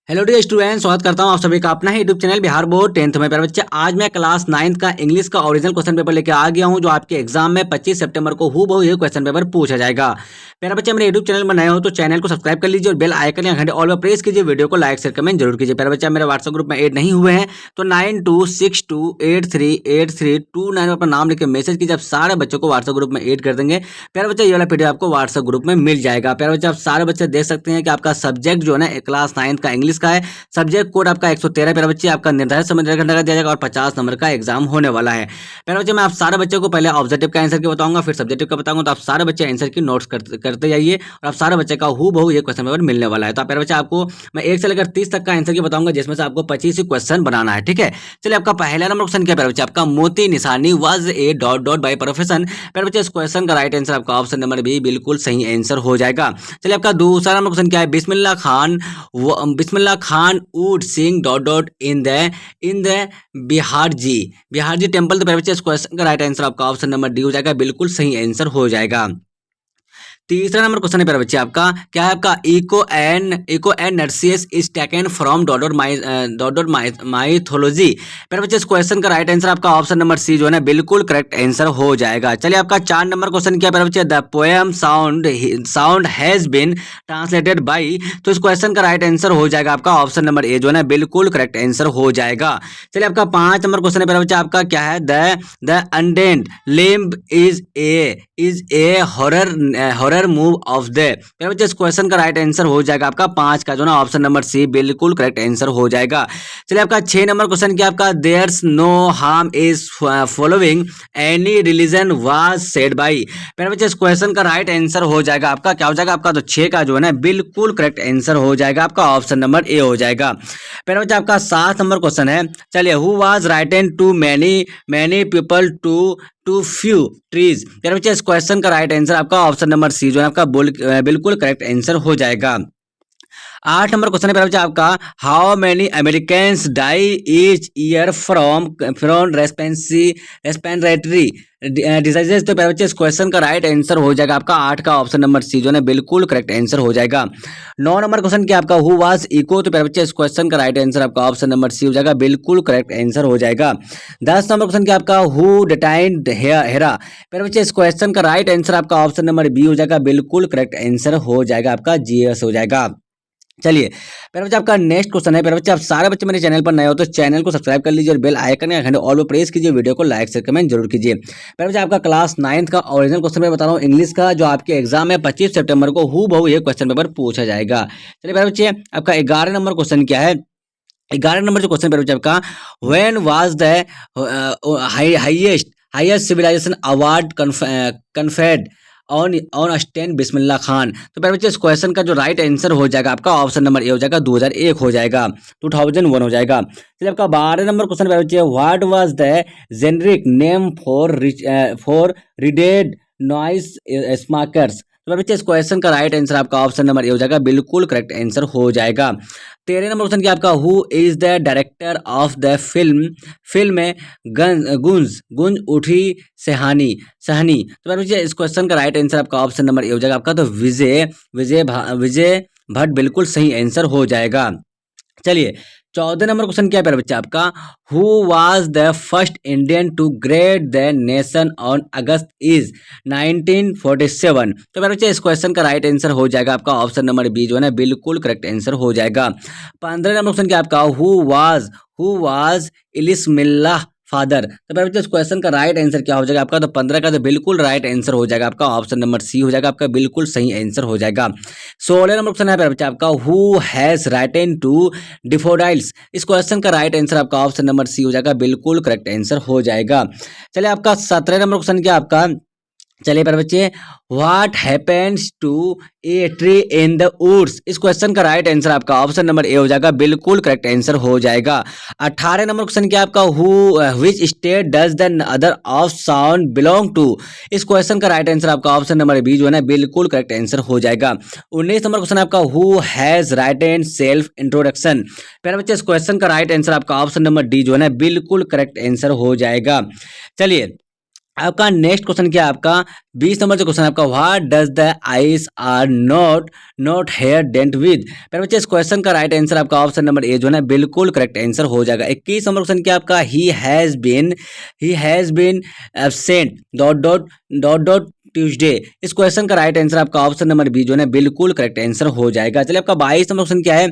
Hello dear student, स्वागत करता हूं आप सभी का अपना ही YouTube channel Bihar board 10th में। प्यारे बच्चे, आज मैं क्लास 9th का इंग्लिश का ओरिजिनल क्वेश्चन पेपर लेके आ गया हूं, जो आपके एग्जाम में 25 सितंबर को हूबहू ये क्वेश्चन पेपर पूछा जाएगा। प्यारे बच्चे, मेरे यूट्यूब चैनल में नए हो तो चैनल को सब्सक्राइब कर लीजिए और बेल आइकन या घंटे ऑल पर प्रेस कीजिए। वीडियो को लाइक शेयर कमेंट जरूर कीजिए। प्यारे बच्चे, मेरे व्हाट्सएप ग्रुप में ऐड नहीं हुए हैं तो 9262838329 अपना नाम लिख के मैसेज कीजिए। आप सारे बच्चों को व्हाट्सएप ग्रुप में ऐड कर देंगे। प्यारे बच्चे, ये वाला पीडीएफ आपको व्हाट्सएप ग्रुप में मिल जाएगा। प्यारे बच्चे, आप सारे बच्चे देख सकते हैं कि आपका सब्जेक्ट जो है ना क्लास 9th का इंग्लिश का है। सब्जेक्ट कोड आपका 113 प्यारे बच्चे, आपका निर्धारित समय 1.5 घंटा का दिया जाएगा और 50 नंबर का एग्जाम होने वाला है। प्यारे बच्चे, मैं आप सारे बच्चों को पहले ऑब्जेक्टिव का आंसर की बताऊंगा, फिर सब्जेक्टिव का बताऊंगा। तो आप सारे बच्चे आंसर की नोट्स करते जाइए और आप सारे बच्चे का हूबहू ये क्वेश्चन पेपर मिलने वाला है। तो प्यारे बच्चे, आपको मैं 1 से लेकर 30 तक का आंसर की बताऊंगा, जिसमें से आपको 25 क्वेश्चन बनाना है। ठीक है, चलिए, आपका पहला नंबर क्वेश्चन क्या प्यारे बच्चे, आपका मोती निशानी was a dot dot by profession. प्यारे बच्चे, इस क्वेश्चन का राइट आंसर आपका ऑप्शन नंबर बी बिल्कुल सही आंसर हो जाएगा। चलिए, आपका दूसरा नंबर क्वेश्चन क्या है, Bismillah Khan would sing dot dot in the Bihar ji temple. तो प्यारे बच्चे, इस क्वेश्चन का राइट आंसर आपका ऑप्शन नंबर डी हो जाएगा, बिल्कुल सही आंसर हो जाएगा। तीसरा नंबर क्वेश्चन है प्यारे बच्चे, आपका क्या है, आपका Echo and Narcissus is taken from dot dot mythology. प्यारे बच्चे, इस क्वेश्चन का राइट आंसर आपका ऑप्शन नंबर सी जो है ना बिल्कुल करेक्ट आंसर हो जाएगा। चलिए, आपका 4 नंबर क्वेश्चन क्या प्यारे बच्चे, the poem sound has been translated by. तो इस क्वेश्चन का राइट आंसर हो जाएगा आपका ऑप्शन नंबर ए जो है ना बिल्कुल करेक्ट आंसर हो जाएगा। चलिए, आपका 5 नंबर क्वेश्चन है प्यारे बच्चे, आपका क्या है, the undaunted limb is a horror move of the. प्यारे बच्चे, इस क्वेश्चन का राइट आंसर हो जाएगा आपका 5 का जो ना ऑप्शन नंबर सी बिल्कुल करेक्ट आंसर हो जाएगा। चलिए, आपका 6 नंबर क्वेश्चन क्या, आपका there's no harm is following any religion was said by. प्यारे बच्चे, इस क्वेश्चन का राइट आंसर हो जाएगा आपका क्या हो जाएगा, आपका तो 6 का जो है ना बिल्कुल करेक्ट आंसर हो जाएगा, आपका ऑप्शन नंबर ए हो जाएगा। प्यारे बच्चे, आपका 7 नंबर क्वेश्चन है, चलिए, who was written to many people to few trees. प्यारे बच्चे, इस क्वेश्चन का राइट आंसर आपका ऑप्शन नंबर सी जो है आपका बिल्कुल करेक्ट आंसर हो जाएगा। 8 नंबर क्वेश्चन है प्यारे बच्चे, आपका how many Americans die each year from respiratory diseases. तो प्यारे बच्चे, इस क्वेश्चन का राइट आंसर हो जाएगा आपका 8 का ऑप्शन नंबर सी जो है बिल्कुल करेक्ट आंसर हो जाएगा। 9 नंबर क्वेश्चन क्या, आपका हु वाज इको। तो प्यारे बच्चे, इस क्वेश्चन का राइट आंसर आपका ऑप्शन नंबर सी हो जाएगा, बिल्कुल करेक्ट आंसर हो जाएगा। 10 नंबर क्वेश्चन क्या, आपका हु डिटाइंड हेरा। प्यारे बच्चे, इस क्वेश्चन का राइट आंसर आपका ऑप्शन नंबर बी हो जाएगा, बिल्कुल करेक्ट आंसर हो जाएगा, आपका जीएस हो जाएगा। चलिए, प्यारे बच्चे, आपका नेक्स्ट क्वेश्चन है। प्यारे बच्चे, आप सारे बच्चे मेरे चैनल पर नए हो तो चैनल को सब्सक्राइब कर लीजिए और बेल आइकन या घंटे ऑल पर प्रेस कीजिए। वीडियो को लाइक शेयर कमेंट जरूर कीजिए। प्यारे बच्चे, आपका क्लास 9th का ओरिजिनल क्वेश्चन मैं बता रहा हूँ इंग्लिश का, जो आपके एग्जाम में 25 सितंबर को हूबहू ये क्वेश्चन पेपर पूछा जाएगा। चलिए प्यारे बच्चे, आपका 11 नंबर क्वेश्चन क्या है, 11 नंबर जो क्वेश्चन प्यारे बच्चे, आपका when was the highest civilization award conferred on स्टैन बिस्मिल्लाह खान। तो प्यारे बच्चे, इस क्वेश्चन का जो राइट आंसर हो जाएगा आपका ऑप्शन नंबर ए हो जाएगा, 2001 हो जाएगा, 2001 हो जाएगा। चलिए, आपका 12 नंबर क्वेश्चन प्यारे बच्चे, what was the generic name for reeded noise makers. तो प्यारे बच्चे, इस क्वेश्चन का राइट आंसर आपका ऑप्शन नंबर ए हो जाएगा, बिल्कुल करेक्ट आंसर हो जाएगा। 13 नंबर क्वेश्चन क्या, आपका who is the director of the film में गुंज उठी सहनी। तो प्यारे बच्चे, इस क्वेश्चन का राइट आंसर आपका ऑप्शन नंबर ए हो जाएगा, आपका तो विजय भट्ट बिल्कुल सही आंसर हो जाएगा। चलिए, 14 नंबर क्वेश्चन क्या है प्यारे बच्चा, आपका who was the first Indian to great the nation on August is 1947। तो प्यारे बच्चे, इस क्वेश्चन का राइट आंसर हो जाएगा आपका ऑप्शन नंबर बी जो है ना बिल्कुल करेक्ट आंसर हो जाएगा। 15 नंबर क्वेश्चन क्या आपका हु वाज इलिस मिल्लाह फादर। तो प्यारे बच्चे, इस क्वेश्चन का राइट आंसर क्या हो जाएगा आपका, तो 15 का तो बिल्कुल राइट आंसर हो जाएगा, आपका ऑप्शन नंबर सी हो जाएगा, आपका बिल्कुल सही आंसर हो जाएगा। 16 नंबर क्वेश्चन है प्यारे बच्चे, आपका हु हैज राइटन टू डिफोडाइल्स। इस क्वेश्चन का राइट आंसर आपका ऑप्शन नंबर सी हो जाएगा, बिल्कुल करेक्ट आंसर हो जाएगा। चलिए, आपका 17 नंबर क्वेश्चन क्या आपका, चलिए प्यारे बच्चे, what happens to a tree in the woods. इस क्वेश्चन का राइट आंसर आपका ऑप्शन नंबर ए हो जाएगा, बिल्कुल करेक्ट आंसर हो जाएगा। 18 नंबर क्वेश्चन क्या आपका which state does the other of sound belong to. इस क्वेश्चन का राइट आंसर आपका ऑप्शन नंबर बी जो है ना बिल्कुल करेक्ट आंसर हो जाएगा। 19 नंबर क्वेश्चन आपका who has written self introduction. प्यारे बच्चे, इस क्वेश्चन का राइट आंसर आपका ऑप्शन नंबर डी जो है ना बिल्कुल करेक्ट आंसर हो जाएगा। चलिए, आपका नेक्स्ट क्वेश्चन क्या है आपका 20 नंबर जो क्वेश्चन है आपका what does the ice are not hair dent with. पर बच्चे इस क्वेश्चन का राइट आंसर आपका ऑप्शन नंबर ए जो है ना बिल्कुल करेक्ट आंसर हो जाएगा। 21 नंबर क्वेश्चन क्या आपका he has been absent dot Tuesday. इस क्वेश्चन का राइट आंसर आपका ऑप्शन नंबर बी जो है ना बिल्कुल करेक्ट आंसर हो जाएगा। चलिए आपका 22 नंबर क्वेश्चन क्या है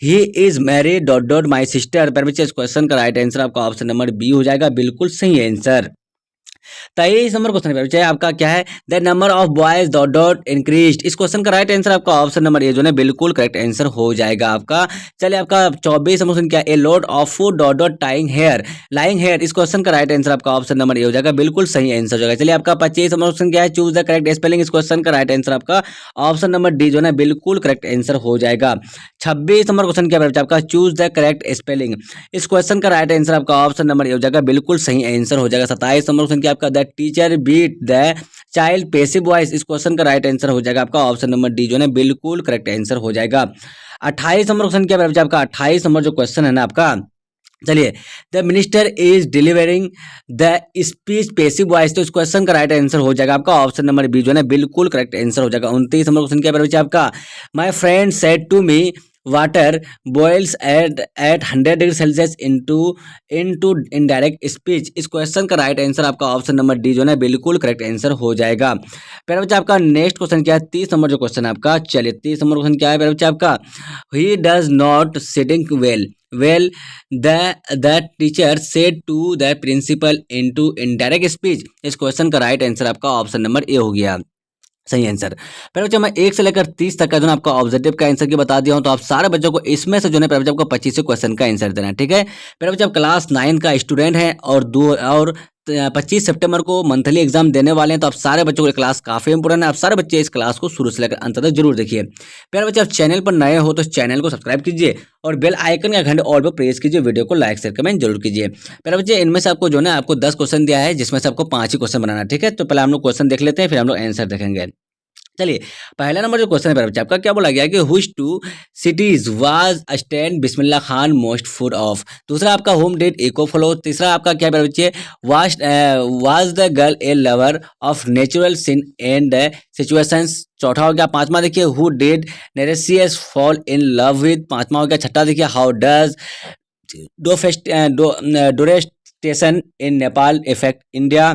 he is married dot my sister. पर बच्चे इस क्वेश्चन का राइट आंसर आपका ऑप्शन नंबर बी हो जाएगा बिल्कुल सही आंसर। 23 नंबर क्वेश्चन है आपका क्या है the number of boys dot increase. इस क्वेश्चन का राइट आंसर आपका ऑप्शन नंबर ए जो है बिल्कुल करेक्ट आंसर हो जाएगा आपका। चलिए आपका 24 नंबर क्वेश्चन क्या है a load of food dot lying here. इस क्वेश्चन का राइट आंसर आपका ऑप्शन नंबर ए हो जाएगा बिल्कुल सही आंसर हो जाएगा। चलिए आपका 25 नंबर क्वेश्चन क्या है चूज द करेक्ट स्पेलिंग। इस क्वेश्चन का राइट आंसर आपका ऑप्शन नंबर डी जो है बिल्कुल करेक्ट आंसर हो जाएगा। 26 नंबर क्वेश्चन क्या है आपका चूज द करेक्ट स्पेलिंग। इस क्वेश्चन का राइट आंसर आपका ऑप्शन नंबर ए हो जाएगा बिल्कुल सही आंसर हो जाएगा। 27 नंबर क्वेश्चन क्या आपका the teacher beat the child passive voice. इस क्वेश्चन का राइट आंसर हो जाएगा आपका ऑप्शन नंबर डी जो है बिल्कुल करेक्ट आंसर हो जाएगा। 28 नंबर क्वेश्चन क्या है आपका 28 नंबर जो क्वेश्चन है ना आपका चलिए the minister is delivering the speech passive voice. तो इस क्वेश्चन का राइट आंसर हो जाएगा आपका ऑप्शन नंबर बी जो है बिल्कुल करेक्ट आंसर हो जाएगा। 29 नंबर क्वेश्चन क्या है आपका my friend said to me water boils at 100 degree Celsius into indirect speech. इस क्वेश्चन का राइट आंसर आपका ऑप्शन नंबर डी जो है बिल्कुल करेक्ट आंसर हो जाएगा। फिर बच्चा आपका नेक्स्ट क्वेश्चन क्या है 30 नंबर जो क्वेश्चन है आपका चलिए 30 नंबर क्वेश्चन क्या है फिर बच्चा आपका he does not sitting well the teacher said to the principal into indirect speech. इस क्वेश्चन का राइट आंसर आपका ऑप्शन नंबर ए हो गया सही आंसर। पहले बच्चा मैं 1 से लेकर 30 तक का जो है आपका ऑब्जेक्टिव का आंसर की बता दिया हूं तो आप सारे बच्चों को इसमें से जो है पहले बच्चा आपको 25 क्वेश्चन का आंसर देना है ठीक है। पहले बच्चा आप क्लास 9 का स्टूडेंट है और 25 सितंबर को मंथली एग्जाम देने वाले हैं तो आप सारे बच्चों को क्लास काफी इंपोर्टेंट है। आप सारे बच्चे इस क्लास को शुरू से लेकर अंत तक जरूर देखिए। पहले बच्चे आप चैनल पर नए हो तो चैनल को सब्सक्राइब कीजिए और बेल आइकन का घंटे ऑल पर प्रेस कीजिए। वीडियो को लाइक शेयर कमेंट जरूर कीजिए। पहले बच्चे इनमें से आपको जो है आपको 10 क्वेश्चन दिया है जिसमें से आपको 5 ही क्वेश्चन बनाना है ठीक है। तो पहले हम लोग क्वेश्चन देख लेते हैं फिर हम लोग आंसर देखेंगे। चलिए पहला नंबर जो क्वेश्चन है बच्चे आपका क्या बोला गया कि which two cities was stand Bismillah Khan most food of. दूसरा आपका होम डेट इको फ्लो। तीसरा आपका क्या बच्चे was the girl a lover of natural scene and situations. चौथा हो गया। पांचवा देखिए who did Narcissus fall in love with. पांचवा हो गया। छठा देखिए how does deforestation in Nepal effect India.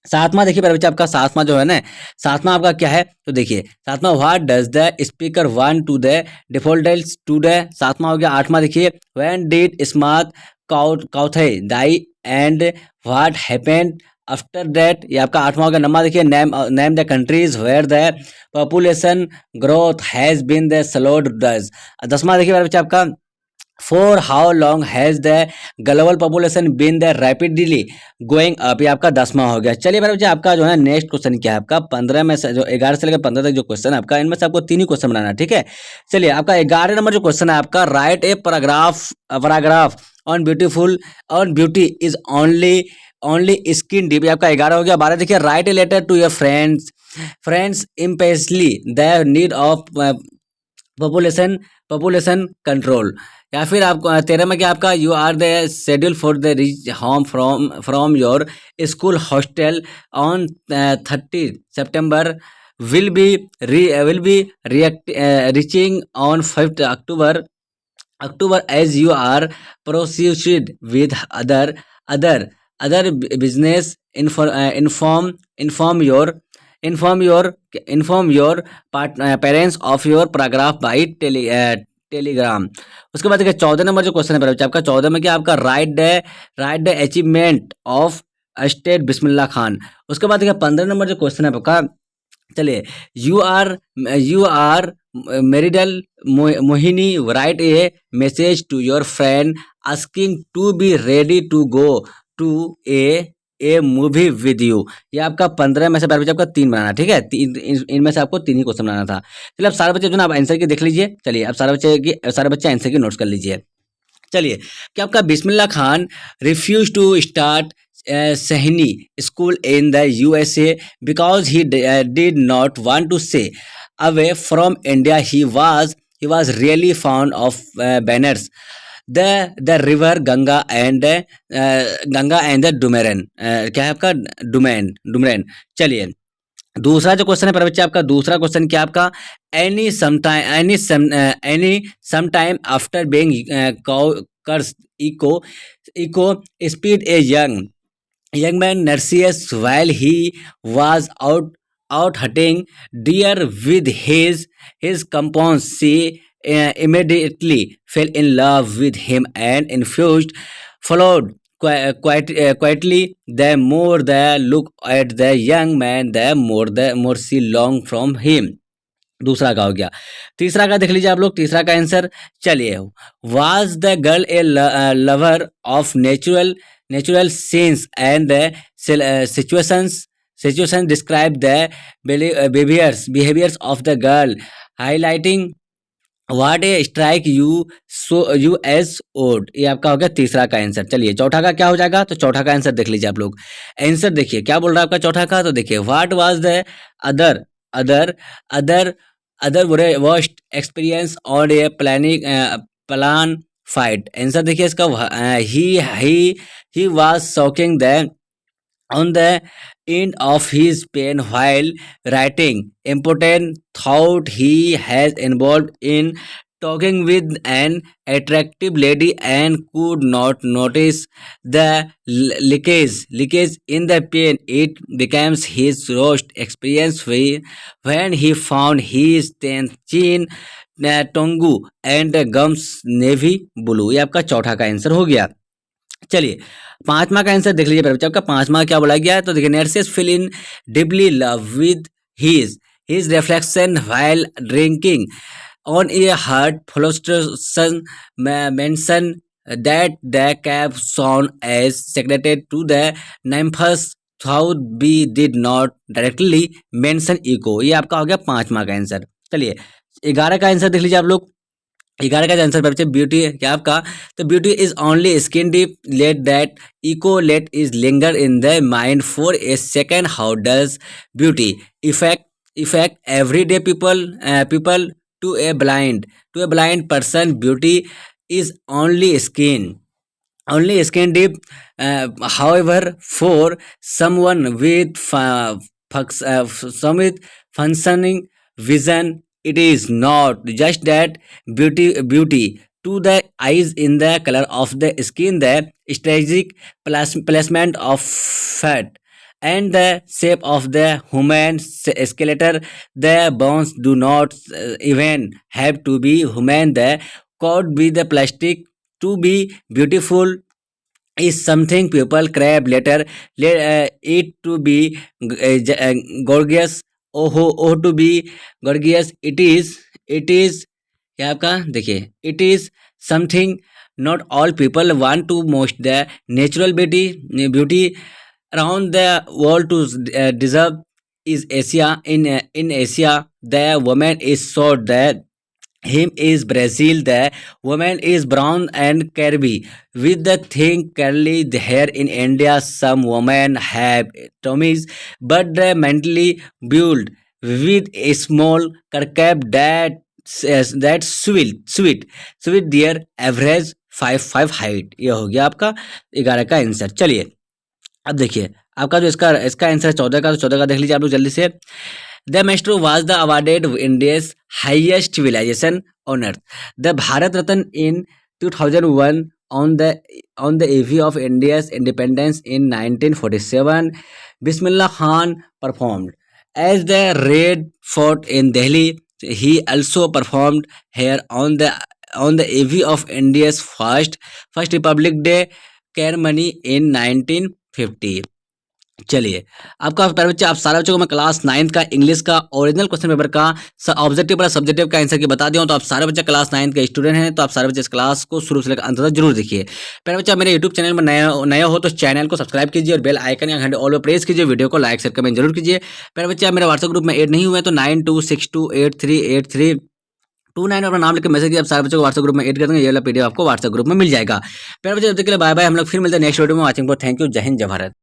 सातवां देखिए बच्चे आपका सातवां जो है ना सातवां आपका क्या है तो देखिए सातवां what does the speaker want to the defaulters to the. सातवां हो गया। आठवां देखिए व्हेन डिड स्मार्ट काउथे die and what happened after that. ये आपका आठवां हो गया। नंबर देखिए name the countries where the population growth has been the slowest. 10वां देखिए बच्चे आपका for how long has the global population been the rapidly going up. ये आपका 10वां हो गया। चलिए बच्चे आपका जो है नेक्स्ट क्वेश्चन क्या है आपका 15 में से जो 11 से लेकर 15 तक जो क्वेश्चन है आपका इनमें से आपको 3 ही क्वेश्चन बनाना है ठीक है। चलिए आपका 11 नंबर जो क्वेश्चन है आपका write a paragraph on beauty is only skin deep. आपका 11 हो गया। 12 देखिए write a letter to your friends emphasising the need of population control. या फिर आपको 13 में क्या आपका you are the schedule for the reach home from your school hostel on 30 September will be reaching on 5 October as you are proceed with other business inform your parents of your paragraph by Telegram. उसके बाद देखिए 14 number जो question है बच्चे आपका 14 में क्या आपका write the achievement of state Bismillah Khan. उसके बाद देखिए 15 नंबर जो क्वेश्चन है आपका चलिए you are Mridul Mohini write a message to your friend asking to be ready to go to a movie with you. ये आपका 15 में से बच्चे आपका 3 बनाना ठीक है। इनमें से आपको 3 ही क्वेश्चन बनाना था। चलिए अब सारे बच्चे जो ना आप आंसर की देख लीजिए। चलिए अब सारे बच्चे आंसर की नोट्स कर लीजिए। चलिए क्या आपका Bismillah Khan refuse to start shehnai school in the USA because he did not want to stay away from India. He was really fond of Banaras the river Ganga and the Dumraon, क्या है आपका, डुमेन डुमरेन। चलिए दूसरा जो क्वेश्चन है पर बच्चे आपका दूसरा क्वेश्चन क्या आपका, any some time after being curse Echo Echo speed a young man Narcissus while he was out hunting deer with his companions. She immediately fell in love with him and infused followed quietly. The more they look at the young man, the more she longed from him. दूसरा का हो गया। तीसरा का देख लीजिए आप लोग, तीसरा का आंसर। चलिए, was the girl a lover of natural scenes and the situations describe the behaviours of the girl highlighting what a strike you as odd. ये आपका हो गया तीसरा का आंसर। चलिए चौथा का क्या हो जाएगा, तो चौथा का आंसर देख लीजिए आप लोग। आंसर देखिए क्या बोल रहा है आपका चौथा का, तो देखिए what was the other other other other worst experience on A plan fight. Answer देखिए इसका, he was shocking the on the end of his pen while writing important thought he has involved in talking with an attractive lady and could not notice the leakage in the pen. It becomes his worst experience when he found his tenth chin tongue and gums navy blue. ये आपका चौथा का answer हो गया। चलिए पांचवा का answer देख लीजिए बच्चा, आपका पांचवा क्या बोला गया है, तो देखिए Narcissus fell in deeply love with his reflection while drinking on a heart फ्लोस्ट्रेशन मेंशन दैट द कैप सॉन as secreted to the nymphs though be did not directly mention Echo. ये आपका हो गया पांचवा का आंसर। चलिए 11 का आंसर देख लीजिए आप लोग। 11 का आंसर बच्चे ब्यूटी है क्या आपका, तो beauty is only skin deep let that echo let is linger in the mind for a second. How does beauty affect everyday people to a blind person. Beauty is only skin deep, however for someone with some with functioning vision it is not just that beauty to the eyes in the color of the skin, the strategic placement of fat and the shape of the human skeleton. The bones do not even have to be human, the could be the plastic. To be beautiful is something people crave later, it to be gorgeous, oh to be gorgeous it is क्या आपका देखिए, it is something not all people want to most the natural beauty around the world to deserve is Asia. In Asia the woman is short, the him is Brazil, the woman is brown and curvy with the thick curly hair. In India some women have tummies but they mentally build with a small curve that sweet their average 5'5" height. ये हो गया आपका 11 का answer. चलिए अब देखिए आपका जो इसका आंसर है 14 का, तो 14 का देख लीजिए आप लोग जल्दी से। The Maestro was the awarded India's highest civilization on earth, the Bharat Ratna in 2001 on the eve of India's independence in 1947. Bismillah Khan performed as the Red Fort in Delhi. He also performed here on the eve of India's first Republic Day ceremony in 1950. चलिए आपका प्यारे बच्चे, आप सारे बच्चों को मैं class 9th का इंग्लिश का ओरिजिनल क्वेश्चन पेपर का ऑब्जेक्टिव वाला सब्जेक्टिव का आंसर की बता दिया हूं। तो आप सारे बच्चे क्लास 9th के स्टूडेंट हैं, तो आप सारे बच्चे इस क्लास को शुरू से लेकर अंत तक जरूर देखिए। प्यारे बच्चा मेरे यूट्यूब चैनल में नया हो तो चैनल को सब्सक्राइब कीजिए और बेल आइकन या घंटे ऑल पर प्रेस कीजिए। वीडियो को लाइक शेयर कमेंट जरूर कीजिए। प्यारे बच्चे आप मेरे व्हाट्सएप ग्रुप में ऐड नहीं हुए तो 9262838329 अपना नाम लिखकर मैसेज किया, आप सारे बच्चों को व्हाट्सएप ग्रुप में ऐड कर देंगे। ये वाला पीडीएफ आपको व्हाट्सएप ग्रुप में मिल जाएगा। प्यारे बच्चे तब तक के लिए बाय बाय, हम लोग फिर मिलते हैं नेक्स्ट वीडियो में। वाचिंग फॉर थैंक यू, जय हिंद जय भारत।